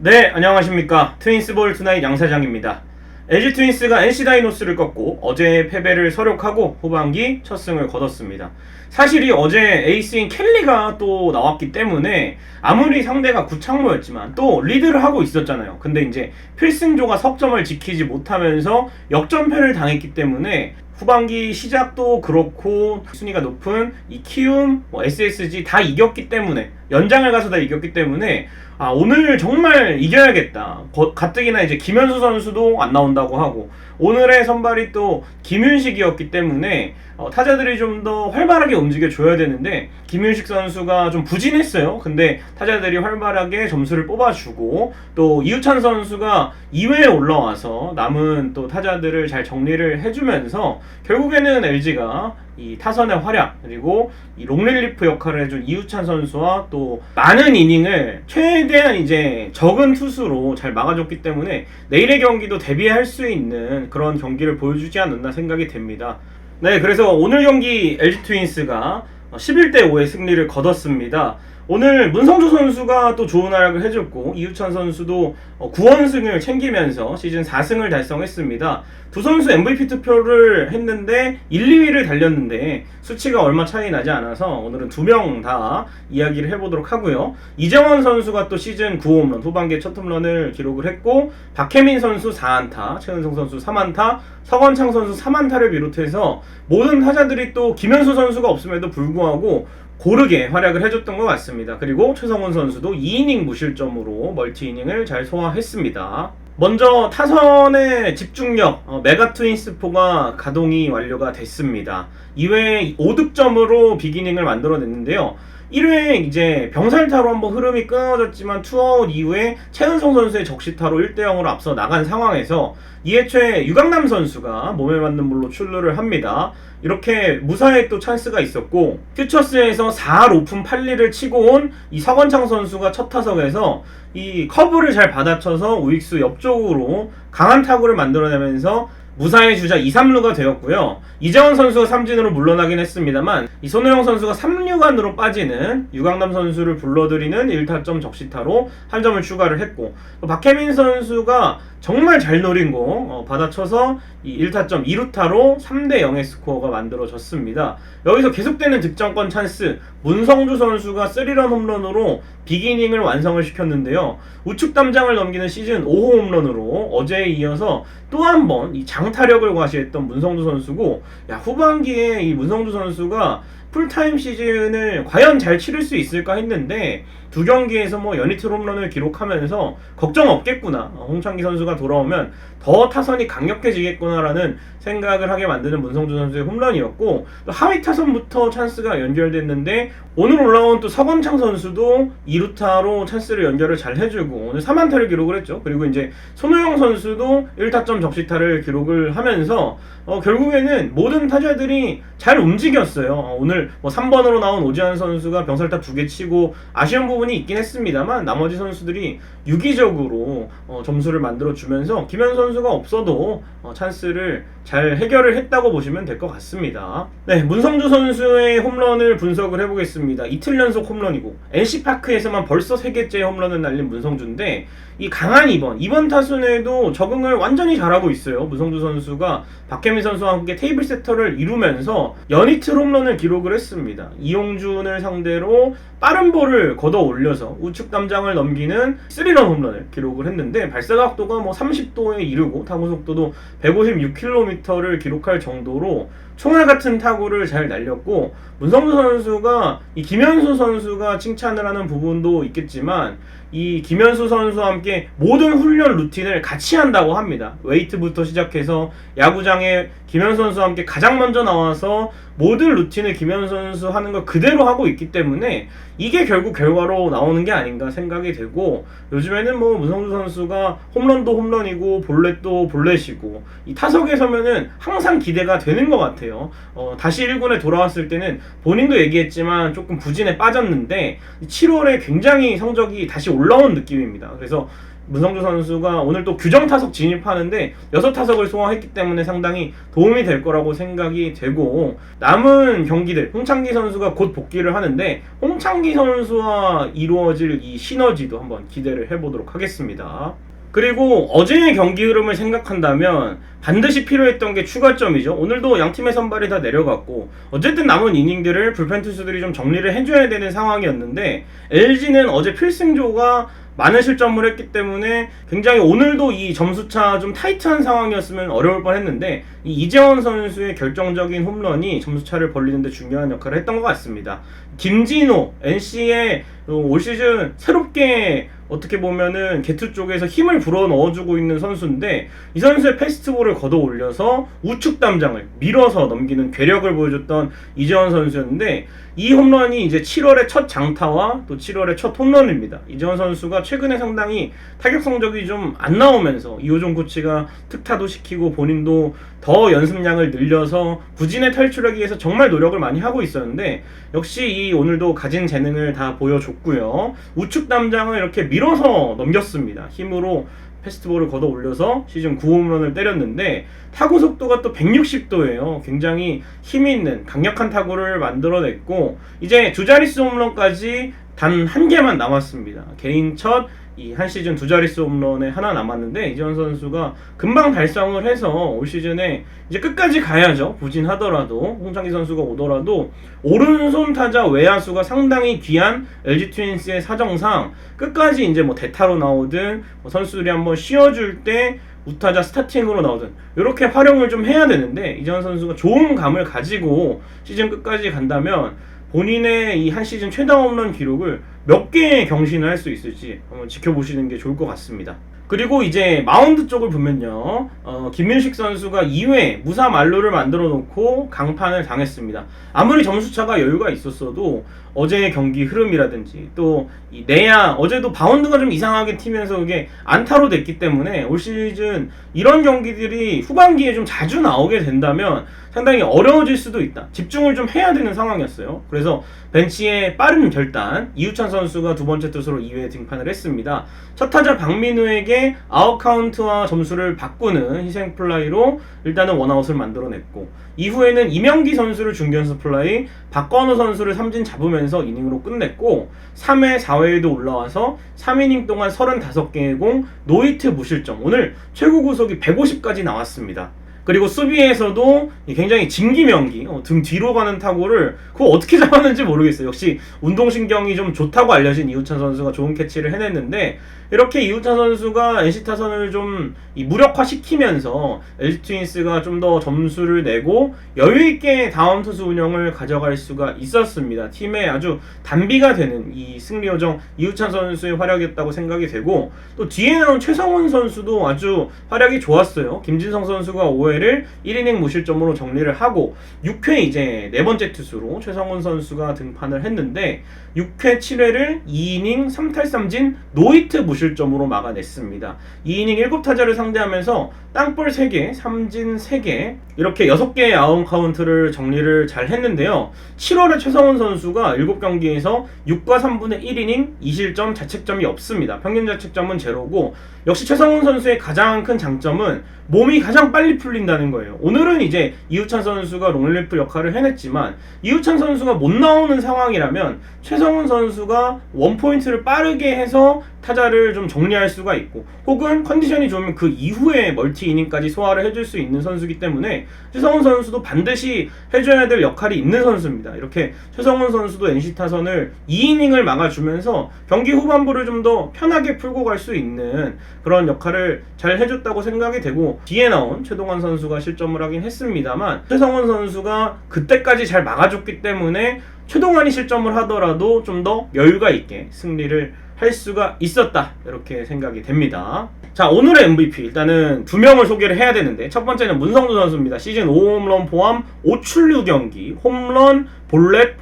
네, 안녕하십니까. 트윈스볼 투나잇 양사장입니다. LG 트윈스가 NC 다이노스를 꺾고 어제 패배를 서력하고 후반기 첫 승을 거뒀습니다. 사실 이 어제 에이스인 켈리가 또 나왔기 때문에 아무리 상대가 구창모였지만 또 리드를 하고 있었잖아요. 근데 이제 필승조가 석점을 지키지 못하면서 역전패를 당했기 때문에 후반기 시작도 그렇고 순위가 높은 이 키움, SSG 다 이겼기 때문에 연장을 가서 다 이겼기 때문에 오늘 정말 이겨야겠다. 가뜩이나 이제 김현수 선수도 안 나온다고 하고 오늘의 선발이 또 김윤식이었기 때문에 타자들이 좀 더 활발하게 움직여줘야 되는데 김윤식 선수가 좀 부진했어요. 근데 타자들이 활발하게 점수를 뽑아주고 또 이우찬 선수가 2회에 올라와서 남은 또 타자들을 잘 정리를 해주면서 결국에는 LG가 이 타선의 활약 그리고 이 롱릴리프 역할을 해준 이우찬 선수와 또 많은 이닝을 최대한 이제 적은 투수로 잘 막아줬기 때문에 내일의 경기도 대비할 수 있는 그런 경기를 보여주지 않았나 생각이 됩니다. 네, 그래서 오늘 경기 LG 트윈스가 11대5의 승리를 거뒀습니다. 오늘 문성주 선수가 또 좋은 활약을 해줬고 이우찬 선수도 9원승을 챙기면서 시즌 4승을 달성했습니다. 두 선수 MVP 투표를 했는데 1, 2위를 달렸는데 수치가 얼마 차이 나지 않아서 오늘은 두 명 다 이야기를 해보도록 하고요. 이정원 선수가 또 시즌 9홈런 후반기에 첫 홈런을 기록을 했고 박혜민 선수 4안타, 최은성 선수 3안타, 서건창 선수 3안타를 비롯해서 모든 타자들이 또 김현수 선수가 없음에도 불구하고 고르게 활약을 해줬던 것 같습니다. 그리고 최성훈 선수도 2이닝 무실점으로 멀티이닝을 잘 소화했습니다. 먼저 타선의 집중력 메가 트윈스포가 가동이 완료가 됐습니다. 2회 5득점으로 비기닝을 만들어냈는데요. 1회 이제 병살타로 한번 흐름이 끊어졌지만 투아웃 이후에 최은성 선수의 적시타로 1대0으로 앞서 나간 상황에서 이해초에 유강남 선수가 몸에 맞는 볼로 출루를 합니다. 이렇게 무사히 또 찬스가 있었고 퓨처스에서 4할 오픈 8리를 치고 온 이 서건창 선수가 첫 타석에서 이 커브를 잘 받아쳐서 우익수 옆쪽으로 강한 타구를 만들어내면서 무사히 주자 2, 3루가 되었고요. 이재원 선수가 삼진으로 물러나긴 했습니다만 이 손호영 선수가 3루간으로 빠지는 유강남 선수를 불러들이는 1타점 적시타로 한 점을 추가를 했고 또 박혜민 선수가 정말 잘 노린 거 받아쳐서 이 1타점 2루타로 3대0의 스코어가 만들어졌습니다. 여기서 계속되는 득점권 찬스 문성주 선수가 3런 홈런으로 비기닝을 완성을 시켰는데요. 우측 담장을 넘기는 시즌 5호 홈런으로 어제에 이어서 또 한 번 이 장타력을 과시했던 문성주 선수고 후반기에 이 문성주 선수가 풀타임 시즌을 과연 잘 치를 수 있을까 했는데 두 경기에서 연이트 홈런을 기록하면서 걱정 없겠구나. 홍창기 선수가 돌아오면 더 타선이 강력해지겠구나라는 생각을 하게 만드는 문성주 선수의 홈런이었고 또 하위 타선부터 찬스가 연결됐는데 오늘 올라온 또 서건창 선수도 2루타로 찬스를 연결을 잘 해주고 오늘 3안타를 기록을 했죠. 그리고 이제 손호영 선수도 1타점 적시타를 기록을 하면서 결국에는 모든 타자들이 잘 움직였어요. 오늘 3번으로 나온 오지환 선수가 병살타 2개 치고 아쉬운 부분이 있긴 했습니다만 나머지 선수들이 유기적으로 점수를 만들어주면서 김현 선수가 없어도 찬스를 잘 해결을 했다고 보시면 될 것 같습니다. 네, 문성주 선수의 홈런을 분석을 해보겠습니다. 이틀 연속 홈런이고 NC파크에서만 벌써 3개째 홈런을 날린 문성주인데 이 강한 2번 타순에도 적응을 완전히 잘하고 있어요. 문성주 선수가 박혜민 선수와 함께 테이블 세터를 이루면서 연이틀 홈런을 기록을 했습니다. 이용준을 상대로 빠른 볼을 걷어 올려서 우측 담장을 넘기는 3런 홈런을 기록을 했는데 발사각도가 30도에 이르고 타구속도도 156km를 기록할 정도로 총알 같은 타구를 잘 날렸고 문성주 선수가 이 김현수 선수가 칭찬을 하는 부분도 있겠지만 이 김현수 선수와 함께 모든 훈련 루틴을 같이 한다고 합니다. 웨이트부터 시작해서 야구장에 김현수 선수와 함께 가장 먼저 나와서 모든 루틴을 김현수 선수 하는 걸 그대로 하고 있기 때문에 이게 결국 결과로 나오는 게 아닌가 생각이 되고 요즘에는 문성주 선수가 홈런도 홈런이고 볼넷도 볼넷이고 이 타석에 서면은 항상 기대가 되는 것 같아요. 다시 1군에 돌아왔을 때는 본인도 얘기했지만 조금 부진에 빠졌는데 7월에 굉장히 성적이 다시 올라온 느낌입니다. 그래서 문성주 선수가 오늘 또 규정 타석 진입하는데 6타석을 소화했기 때문에 상당히 도움이 될 거라고 생각이 되고, 남은 경기들 홍창기 선수가 곧 복귀를 하는데 홍창기 선수와 이루어질 이 시너지도 한번 기대를 해보도록 하겠습니다. 그리고 어제의 경기 흐름을 생각한다면 반드시 필요했던 게 추가점이죠. 오늘도 양팀의 선발이 다 내려갔고 어쨌든 남은 이닝들을 불펜 투수들이 좀 정리를 해줘야 되는 상황이었는데, LG는 어제 필승조가 많은 실점을 했기 때문에 굉장히 오늘도 이 점수차 좀 타이트한 상황이었으면 어려울 뻔했는데, 이 이재원 선수의 결정적인 홈런이 점수차를 벌리는데 중요한 역할을 했던 것 같습니다. 김진호, NC의 올 시즌 새롭게 어떻게 보면은 개투 쪽에서 힘을 불어 넣어주고 있는 선수인데, 이 선수의 패스트볼을 걷어 올려서 우측 담장을 밀어서 넘기는 괴력을 보여줬던 이재원 선수였는데, 이 홈런이 이제 7월의 첫 장타와 또 7월의 첫 홈런입니다. 이재원 선수가 최근에 상당히 타격 성적이 좀 안 나오면서 이호종 코치가 특타도 시키고 본인도 더 연습량을 늘려서 부진에 탈출하기 위해서 정말 노력을 많이 하고 있었는데, 역시 이 오늘도 가진 재능을 다 보여줬고요. 우측 담장을 이렇게 밀어서 넘겼습니다. 힘으로 패스트볼을 걷어 올려서 시즌 9홈런을 때렸는데, 타구 속도가 또 160도예요. 굉장히 힘이 있는 강력한 타구를 만들어냈고, 이제 두 자릿수 홈런까지 단 한 개만 남았습니다. 개인 첫 이 한 시즌 두 자릿수 홈런에 하나 남았는데, 이재원 선수가 금방 달성을 해서 올 시즌에 이제 끝까지 가야죠. 부진하더라도, 홍창기 선수가 오더라도 오른손 타자 외야수가 상당히 귀한 LG 트윈스의 사정상 끝까지 이제 뭐 대타로 나오든 뭐 선수들이 한번 쉬어줄 때 우타자 스타팅으로 나오든 이렇게 활용을 좀 해야 되는데, 이재원 선수가 좋은 감을 가지고 시즌 끝까지 간다면 본인의 이 한 시즌 최다 홈런 기록을 몇 개의 경신을 할 수 있을지 한번 지켜보시는 게 좋을 것 같습니다. 그리고 이제 마운드 쪽을 보면요, 김민식 선수가 2회 무사 만루를 만들어 놓고 강판을 당했습니다. 아무리 점수차가 여유가 있었어도 어제의 경기 흐름이라든지 또 이 내야 어제도 바운드가 좀 이상하게 튀면서 이게 안타로 됐기 때문에 올 시즌 이런 경기들이 후반기에 좀 자주 나오게 된다면 상당히 어려워질 수도 있다. 집중을 좀 해야 되는 상황이었어요. 그래서 벤치의 빠른 결단, 이우찬 선수가 두 번째 투수로 2회에 등판을 했습니다. 첫 타자 박민우에게 아웃카운트와 점수를 바꾸는 희생플라이로 일단은 원아웃을 만들어냈고, 이후에는 이명기 선수를 중견수 플라이, 박건우 선수를 삼진 잡으면서 이닝으로 끝냈고, 3회, 4회에도 올라와서 3이닝 동안 35개의 공, 노히트 무실점, 오늘 최고 구속이 150까지 나왔습니다. 그리고 수비에서도 굉장히 진기명기, 등 뒤로 가는 타구를 그거 어떻게 잡았는지 모르겠어요. 역시 운동신경이 좀 좋다고 알려진 이우찬 선수가 좋은 캐치를 해냈는데, 이렇게 이우찬 선수가 NC 타선을 좀 무력화시키면서 LG 트윈스가 좀 더 점수를 내고 여유있게 다음 투수 운영을 가져갈 수가 있었습니다. 팀의 아주 단비가 되는 이 승리 요정 이우찬 선수의 활약이었다고 생각이 되고, 또 뒤에 나온 최성훈 선수도 아주 활약이 좋았어요. 김진성 선수가 5회를 1이닝 무실점으로 정리를 하고 6회 이제 네 번째 투수로 최성훈 선수가 등판을 했는데, 6회 7회를 2이닝 3탈3진 노히트 무실점으로 막아냈습니다. 2이닝 7타자를 상대하면서 땅볼 3개, 삼진 3개, 이렇게 6개의 아웃카운트를 정리를 잘 했는데요. 7월에 최성훈 선수가 7경기에서 6과 3분의 1이닝 2실점, 자책점이 없습니다. 평균 자책점은 제로고, 역시 최성훈 선수의 가장 큰 장점은 몸이 가장 빨리 풀린다는 거예요. 오늘은 이제 이우찬 선수가 롱리프 역할을 해냈지만, 이우찬 선수가 못 나오는 상황이라면 최성훈 선수가 원포인트를 빠르게 해서 타자를 좀 정리할 수가 있고, 혹은 컨디션이 좋으면 그 이후에 멀티 이닝까지 소화를 해줄 수 있는 선수이기 때문에 최성훈 선수도 반드시 해줘야 될 역할이 있는 선수입니다. 이렇게 최성훈 선수도 NC 타선을 2이닝을 막아주면서 경기 후반부를 좀 더 편하게 풀고 갈 수 있는 그런 역할을 잘 해줬다고 생각이 되고, 뒤에 나온 최동환 선수가 실점을 하긴 했습니다만 최성훈 선수가 그때까지 잘 막아줬기 때문에 최동환이 실점을 하더라도 좀 더 여유가 있게 승리를 할 수가 있었다, 이렇게 생각이 됩니다. 자, 오늘의 MVP 일단은 두 명을 소개를 해야 되는데, 첫 번째는 문성주 선수입니다. 시즌 5홈런 포함 5출루 경기, 홈런, 볼넷,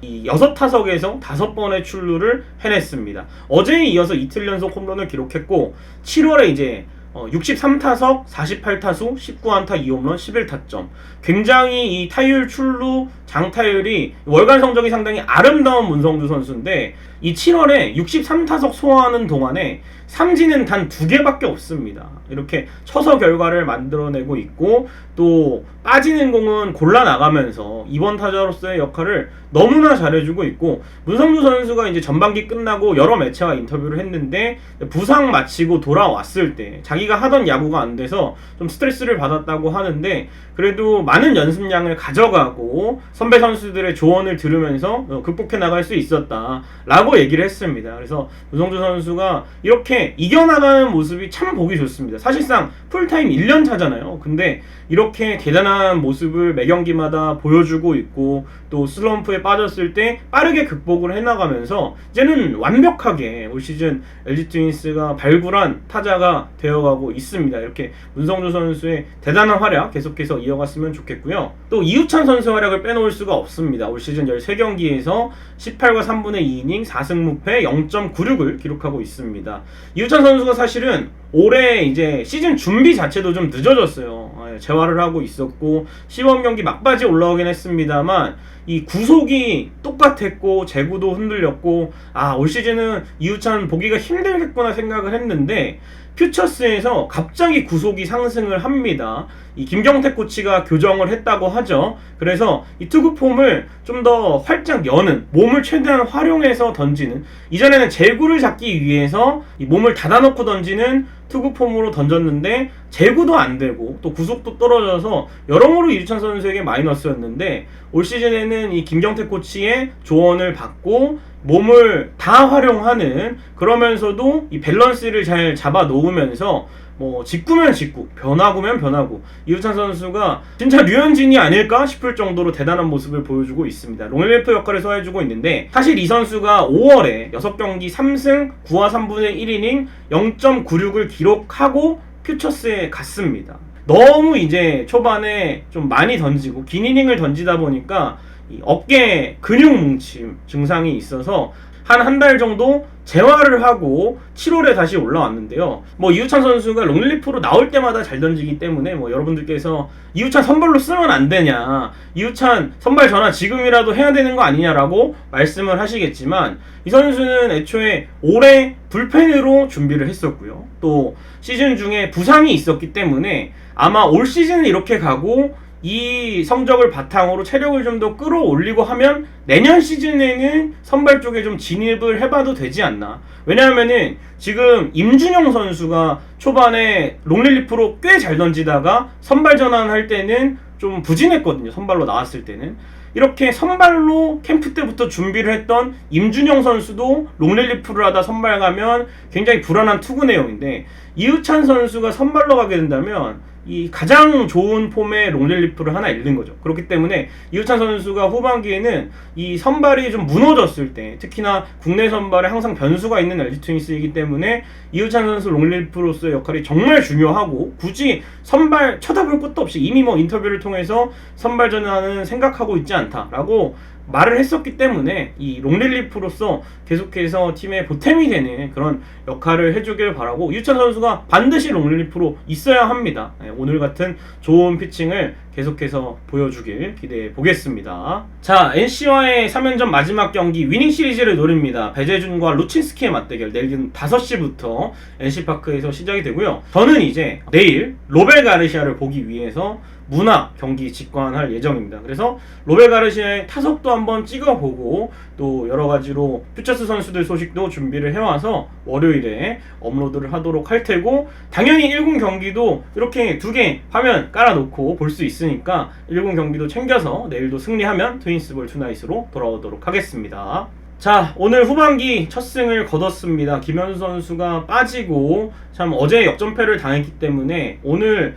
이 6타석에서 5번의 출루를 해냈습니다. 어제에 이어서 이틀 연속 홈런을 기록했고, 7월에 이제 63타석 48타수 19안타 2홈런 11타점, 굉장히 이 타율 출루 장타율이 월간 성적이 상당히 아름다운 문성주 선수인데, 이 7월에 63타석 소화하는 동안에 삼진은 단 2개밖에 없습니다. 이렇게 처서 결과를 만들어내고 있고 또 빠지는 공은 골라 나가면서 2번 타자로서의 역할을 너무나 잘해주고 있고 문성주 선수가 이제 전반기 끝나고 여러 매체와 인터뷰를 했는데 부상 마치고 돌아왔을 때 자기가 하던 야구가 안 돼서 좀 스트레스를 받았다고 하는데 그래도 많은 연습량을 가져가고 선배 선수들의 조언을 들으면서 극복해 나갈 수 있었다라고 얘기를 했습니다. 그래서 문성주 선수가 이렇게 이겨나가는 모습이 참 보기 좋습니다. 사실상 풀타임 1년 차잖아요. 근데 이렇게 대단한 모습을 매 경기마다 보여주고 있고 또 슬럼프에 빠졌을 때 빠르게 극복을 해나가면서 이제는 완벽하게 올 시즌 LG 트윈스가 발굴한 타자가 되어가고 있습니다. 이렇게 문성주 선수의 대단한 활약 계속해서 이어갔으면 좋겠고요. 또 이우찬 선수 활약을 빼놓을 수가 없습니다. 올 시즌 13경기에서 18과 3분의 2이닝 4승 무패 0.96을 기록하고 있습니다. 이우찬 선수가 사실은 올해 이제 시즌 준비 자체도 좀 늦어졌어요. 재활을 하고 있었고 시범 경기 막바지 올라오긴 했습니다만 이 구속이 똑같았고 제구도 흔들렸고 올 시즌은 이우찬 보기가 힘들겠구나 생각을 했는데 퓨처스에서 갑자기 구속이 상승을 합니다. 이 김경택 코치가 교정을 했다고 하죠. 그래서 이 투구 폼을 좀 더 활짝 여는 몸을 최대한 활용해서 던지는 이전에는 제구를 잡기 위해서 이 몸을 닫아놓고 던지는 투구 폼으로 던졌는데 제구도 안 되고 또 구속도 떨어져서 여러모로 이우찬 선수에게 마이너스였는데 올 시즌에는 이 김경택 코치의 조언을 받고 몸을 다 활용하는 그러면서도 이 밸런스를 잘 잡아 놓으면서 뭐 직구면 직구, 변화구면 변화구 이우찬 선수가 진짜 류현진이 아닐까 싶을 정도로 대단한 모습을 보여주고 있습니다. 롱리리프 역할을 소화해주고 있는데 사실 이 선수가 5월에 6경기 3승 9와 3분의 1이닝 0.96을 기록하고 퓨처스에 갔습니다. 너무 이제 초반에 좀 많이 던지고 긴 이닝을 던지다 보니까 이 어깨 근육 뭉침 증상이 있어서 한 달 정도 재활을 하고 7월에 다시 올라왔는데요. 뭐 이우찬 선수가 롱리리프로 나올 때마다 잘 던지기 때문에 뭐 여러분들께서 이우찬 선발로 쓰면 안 되냐, 이우찬 선발 전화 지금이라도 해야 되는 거 아니냐라고 말씀을 하시겠지만 이 선수는 애초에 올해 불펜으로 준비를 했었고요. 또 시즌 중에 부상이 있었기 때문에 아마 올 시즌은 이렇게 가고 이 성적을 바탕으로 체력을 좀 더 끌어올리고 하면 내년 시즌에는 선발 쪽에 좀 진입을 해봐도 되지 않나. 왜냐하면은 지금 임준영 선수가 초반에 롱리리프로 꽤 잘 던지다가 선발 전환할 때는 좀 부진했거든요. 선발로 나왔을 때는. 이렇게 선발로 캠프 때부터 준비를 했던 임준영 선수도 롱리리프를 하다 선발 가면 굉장히 불안한 투구 내용인데 이우찬 선수가 선발로 가게 된다면 이 가장 좋은 폼의 롱릴리프를 하나 잃는 거죠. 그렇기 때문에 이우찬 선수가 후반기에는 이 선발이 좀 무너졌을 때 특히나 국내 선발에 항상 변수가 있는 LG 트윈스이기 때문에 이우찬 선수 롱릴리프로서의 역할이 정말 중요하고 굳이 선발 쳐다볼 것도 없이 이미 뭐 인터뷰를 통해서 선발 전환은 생각하고 있지 않다라고 말을 했었기 때문에 이 롱릴리프로서 계속해서 팀의 보탬이 되는 그런 역할을 해주길 바라고 이우찬 선수가 반드시 롱릴리프로 있어야 합니다. 오늘 같은 좋은 피칭을 계속해서 보여주길 기대해 보겠습니다. 자, NC와의 3연전 마지막 경기 위닝 시리즈를 노립니다. 배재준과 루친스키의 맞대결 내일 5시부터 NC파크에서 시작이 되고요. 저는 이제 내일 로벨 가르시아를 보기 위해서 문화 경기 직관할 예정입니다. 그래서 로벨 가르시아의 타석도 한번 찍어보고 또 여러가지로 퓨처스 선수들 소식도 준비를 해와서 월요일에 업로드를 하도록 할 테고 당연히 1군 경기도 이렇게 2개 화면 깔아놓고 볼 수 있으니까 1군 경기도 챙겨서 내일도 승리하면 트윈스볼 투나잇으로 돌아오도록 하겠습니다. 자, 오늘 후반기 첫 승을 거뒀습니다. 김현수 선수가 빠지고 참 어제 역전패를 당했기 때문에 오늘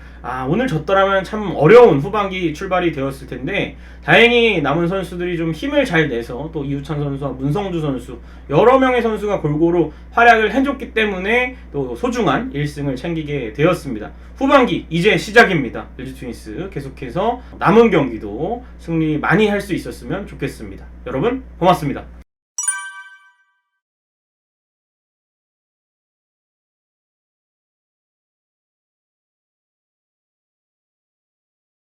졌더라면 참 어려운 후반기 출발이 되었을 텐데 다행히 남은 선수들이 좀 힘을 잘 내서 또 이우찬 선수와 문성주 선수 여러 명의 선수가 골고루 활약을 해줬기 때문에 또 소중한 1승을 챙기게 되었습니다. 후반기 이제 시작입니다. LG 트윈스 계속해서 남은 경기도 승리 많이 할 수 있었으면 좋겠습니다. 여러분 고맙습니다.